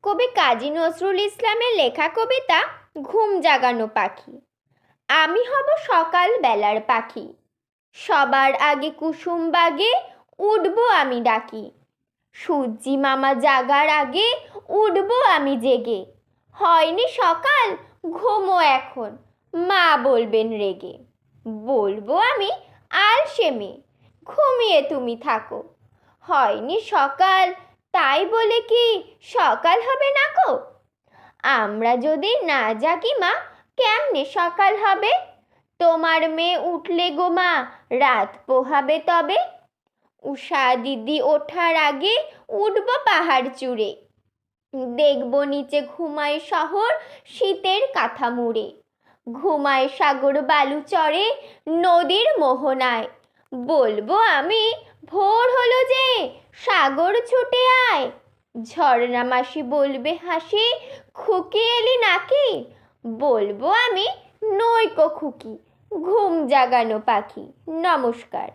কবি কাজী নজরুল ইসলামের লেখা কবিতা ঘুম জাগানো পাখি। আমি হব সকাল বেলার পাখি, সবার আগে কুসুম বাগে উঠবো আমি ডাকি। সূর্যি মামা জাগার আগে উঠবো আমি জেগে। হয়নি সকাল, ঘুমো এখন, মা বলবেন রেগে। বলবো আমি আলসে মেয়ে, ঘুমিয়ে তুমি থাকো। হয়নি সকাল, তাই বলে কি সকাল হবে না গো? আমরা যদি না জাগি মা, কেমনে সকাল হবে? তোমার মেয়ে উঠলে গো মা, রাত পোহাবে তবে। উষা দিদি ওঠার আগে উঠবো পাহাড় চূড়ে। দেখবো নিচে ঘুমায় শহর শীতের কাঁথা মুড়ে। ঘুমায় সাগর বালু চরে নদীর মোহনায়। বলবো আমি ভোর হলো যে, সাগর ছুটে আয়। ঝর্ণা মাসি বলবে হাসি, খুকি এলি নাকি? বলবো আমি নইকো খুকি, ঘুম জাগানো পাখি। নমস্কার।